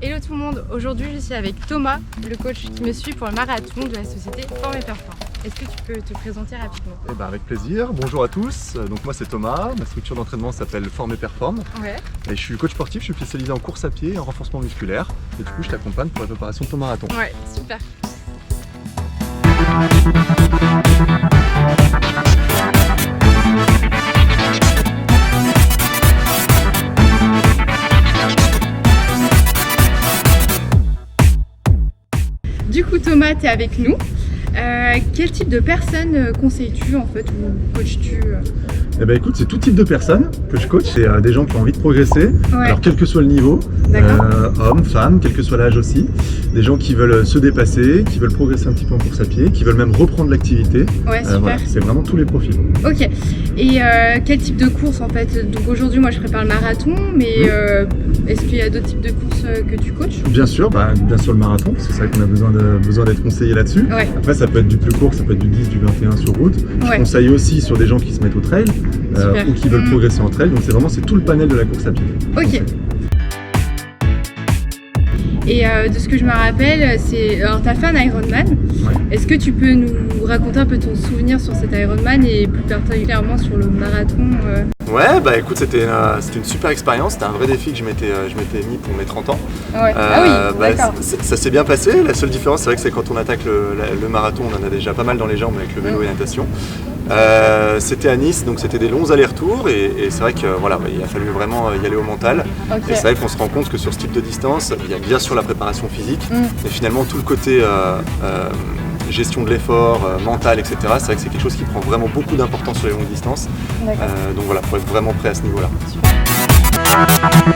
Hello tout le monde, aujourd'hui je suis avec Thomas, le coach qui me suit pour le marathon de la société Form & Perform. Est-ce que tu peux te présenter rapidement? Avec plaisir, bonjour à tous, donc moi c'est Thomas, ma structure d'entraînement s'appelle Form & Perform. Ouais. Et je suis coach sportif, je suis spécialisé en course à pied et en renforcement musculaire. Et du coup je t'accompagne pour la préparation de ton marathon. Ouais, super. Du coup Thomas, tu es avec nous. Quel type de personnes conseilles-tu en fait ou coaches-tu? Écoute, c'est tout type de personnes que je coach. C'est des gens qui ont envie de progresser, Ouais. alors quel que soit le niveau, hommes, femmes, quel que soit l'âge aussi. Des gens qui veulent se dépasser, qui veulent progresser un petit peu en course à pied, qui veulent même reprendre l'activité. Ouais, super. Voilà, c'est vraiment tous les profils. Ok. Et quel type de course en fait? Donc aujourd'hui moi je prépare le marathon, mais est-ce qu'il y a d'autres types de courses que tu coaches? Bien sûr le marathon, parce que c'est vrai qu'on a besoin d'être conseillé là-dessus. Ouais. Après ça peut être du plus court, ça peut être du 10, du 21 sur route. Je Ouais. conseille aussi sur des gens qui se mettent au trail Super. ou qui veulent progresser en trail. Donc c'est tout le panel de la course à pied. Ok. Et de ce que je me rappelle, alors tu as fait un Ironman. Ouais. Est-ce que tu peux nous raconter un peu ton souvenir sur cet Ironman et plus particulièrement sur le marathon? Ouais, écoute, c'était une super expérience, c'était un vrai défi que je m'étais mis pour mes 30 ans. Ouais. Ah oui, d'accord. Ça s'est bien passé, la seule différence c'est vrai que c'est quand on attaque le marathon, on en a déjà pas mal dans les jambes avec le vélo et la natation. C'était à Nice, donc c'était des longs allers-retours et c'est vrai que voilà, il a fallu vraiment y aller au mental. Ok. Et c'est vrai qu'on se rend compte que sur ce type de distance, il y a bien sûr la préparation physique, mais finalement tout le côté gestion de l'effort, mental, etc. C'est vrai que c'est quelque chose qui prend vraiment beaucoup d'importance sur les longues distances. Donc voilà, il faut être vraiment prêt à ce niveau-là.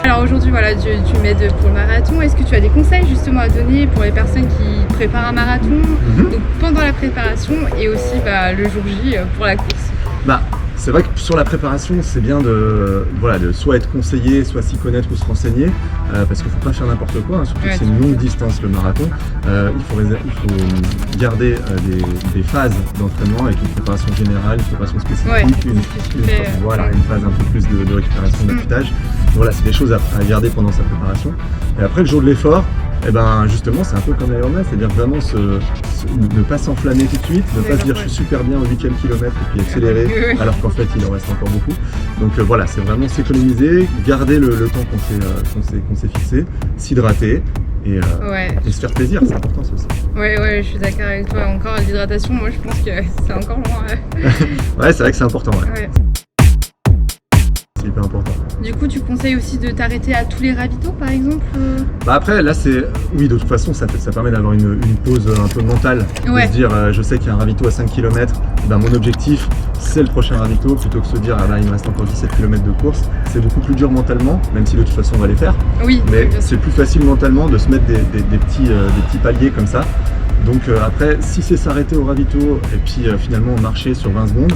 Alors aujourd'hui, voilà, tu m'aides pour le marathon. Est-ce que tu as des conseils justement à donner pour les personnes qui préparent un marathon, donc pendant la préparation et aussi le jour J pour la course? C'est vrai que sur la préparation, c'est bien de soit être conseillé, soit s'y connaître ou se renseigner, parce qu'il ne faut pas faire n'importe quoi, surtout que c'est une longue distance le marathon. Il faut garder des phases d'entraînement avec une préparation générale, une préparation spécifique, une phase un peu plus de récupération d'affûtage. Voilà, c'est des choses à garder pendant sa préparation. Et après le jour de l'effort, justement c'est un peu comme l'Ironman, c'est-à-dire vraiment ne pas s'enflammer tout de suite, ne pas se dire je suis super bien au 8e kilomètre et puis accélérer alors qu'en fait il en reste encore beaucoup. Donc voilà, c'est vraiment s'économiser, garder le temps qu'on s'est fixé, s'hydrater et se faire plaisir, c'est important ça aussi. Ouais, je suis d'accord avec toi. Encore l'hydratation, moi je pense que c'est encore loin. Ouais, c'est vrai que c'est important. Ouais. C'est hyper important. Du coup, tu conseilles aussi de t'arrêter à tous les ravitaux, par exemple? Après, là, oui, de toute façon, ça permet d'avoir une pause un peu mentale. Ouais. De se dire, je sais qu'il y a un ravito à 5 km, mon objectif, c'est le prochain ravito, plutôt que de se dire, il me reste encore 17 km de course. C'est beaucoup plus dur mentalement, même si de toute façon, on va les faire. Oui. Mais c'est plus facile mentalement de se mettre des petits paliers comme ça. Donc après, si c'est s'arrêter au ravito et puis finalement marcher sur 20 secondes,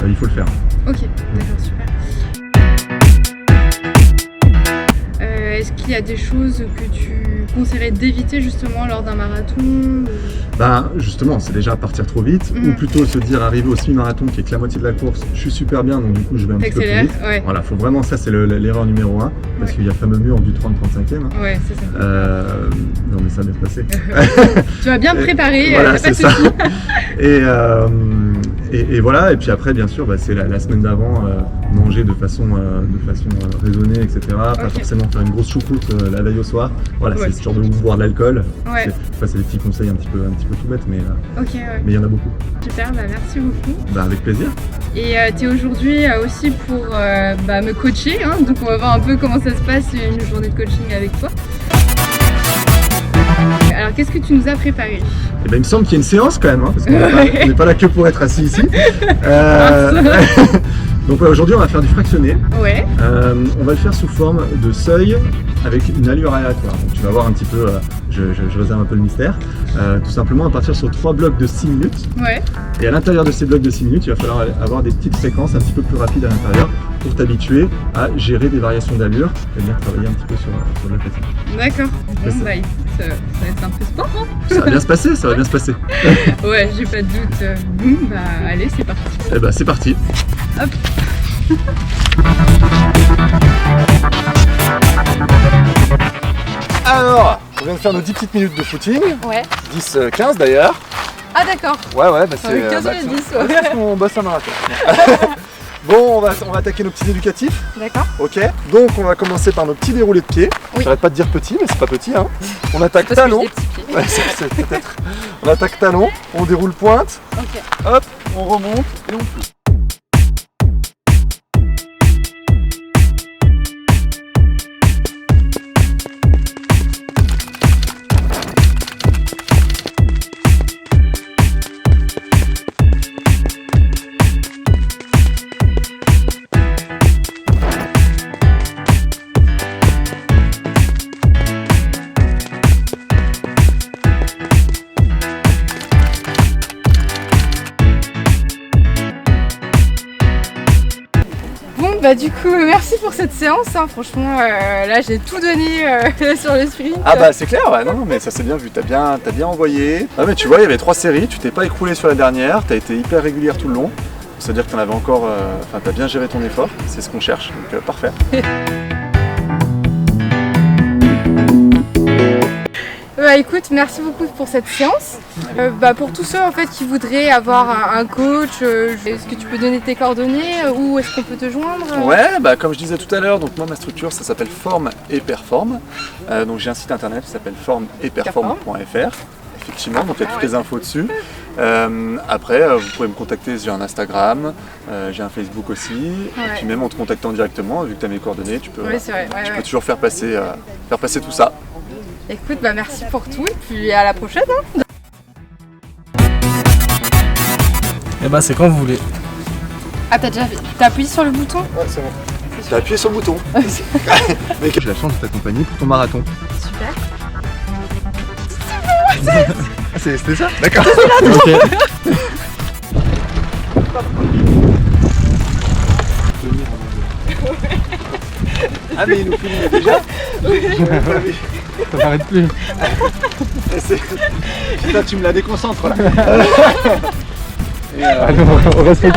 il faut le faire. Ok, d'accord, super. Est-ce qu'il y a des choses que tu conseillerais d'éviter justement lors d'un marathon? Justement, c'est déjà partir trop vite, ou plutôt se dire arriver au semi-marathon qui est que la moitié de la course, je suis super bien, donc du coup je vais un petit peu plus vite. Ouais. Voilà, faut vraiment, ça c'est l'erreur numéro 1, parce qu'il y a le fameux mur du 30-35e. Ouais, c'est ça. Non mais ça va bien se passer. Tu vas bien te préparer, voilà, c'est ça. Et voilà, et puis après bien sûr c'est la semaine d'avant, manger de façon raisonnée, etc. Pas forcément faire une grosse choucroute la veille au soir. Voilà, c'est ce genre de boire de l'alcool. Ouais. C'est des petits conseils un petit peu tout bêtes, mais il y en a beaucoup. Super, merci beaucoup. Avec plaisir. Et tu es aujourd'hui aussi pour me coacher, donc on va voir un peu comment ça se passe une journée de coaching avec toi. Alors qu'est-ce que tu nous as préparé? Il me semble qu'il y a une séance quand même, parce qu'on n'est pas là que pour être assis ici. Donc aujourd'hui on va faire du fractionné. Ouais. On va le faire sous forme de seuil avec une allure aléatoire. Donc tu vas voir un petit peu, je réserve un peu le mystère. Tout simplement à partir sur 3 blocs de 6 minutes. Ouais. Et à l'intérieur de ces blocs de 6 minutes, il va falloir avoir des petites séquences un petit peu plus rapides à l'intérieur pour t'habituer à gérer des variations d'allure et bien travailler un petit peu sur la fatigue. D'accord. Bon, ça va être un peu sport, hein? Ça va bien se passer, ça va bien se passer. Ouais, j'ai pas de doute. Allez, c'est parti. C'est parti. Hop. Alors, faire nos 10 petites minutes de footing. Ouais. 10-15 d'ailleurs. Ah d'accord. Ouais, bah c'est... 15 et 10, ouais. Parce qu'on bosse un marathon. Bon, on va attaquer nos petits éducatifs. D'accord. Ok. Donc on va commencer par nos petits déroulés de pieds. Oui. J'arrête pas de dire petit, mais c'est pas petit. Hein. On attaque Parce talon. que j'ai des petits pieds. Ouais, c'est peut-être. On attaque talon, on déroule pointe. Ok. Hop, on remonte et on pousse. Bah du coup merci pour cette séance, hein. Franchement là j'ai tout donné sur le sprint. Ah bah c'est clair, ouais, non mais ça c'est bien vu, t'as bien envoyé. Ah mais tu vois il y avait 3 séries, tu t'es pas écroulé sur la dernière, t'as été hyper régulière tout le long. C'est-à-dire que t'en avais encore, enfin t'as bien géré ton effort, c'est ce qu'on cherche, donc parfait. Bah écoute, merci beaucoup pour cette séance. Pour tous ceux en fait qui voudraient avoir un coach, est-ce que tu peux donner tes coordonnées? Où est-ce qu'on peut te joindre? Ouais, bah comme je disais tout à l'heure, donc moi ma structure ça s'appelle Forme et Performe. Donc j'ai un site internet qui s'appelle formeetperforme.fr. Effectivement, donc il y a toutes les infos dessus. Après, vous pouvez me contacter, j'ai un Instagram, j'ai un Facebook aussi. Ouais. Et puis même en te contactant directement, vu que tu as mes coordonnées, tu peux, c'est vrai, tu peux toujours faire passer tout ça. Écoute, bah merci pour tout et puis à la prochaine. Hein. Et bah c'est quand vous voulez. Ah t'as appuyé sur le bouton? Ouais, c'est bon. T'as appuyé sur le bouton. Mais j'ai la chance de t'accompagner pour ton marathon. Super. C'était ça? D'accord. Ok. Ah mais il nous filme déjà? Ça s'arrête plus. Putain, tu me la déconcentres là. Allez, on respecte.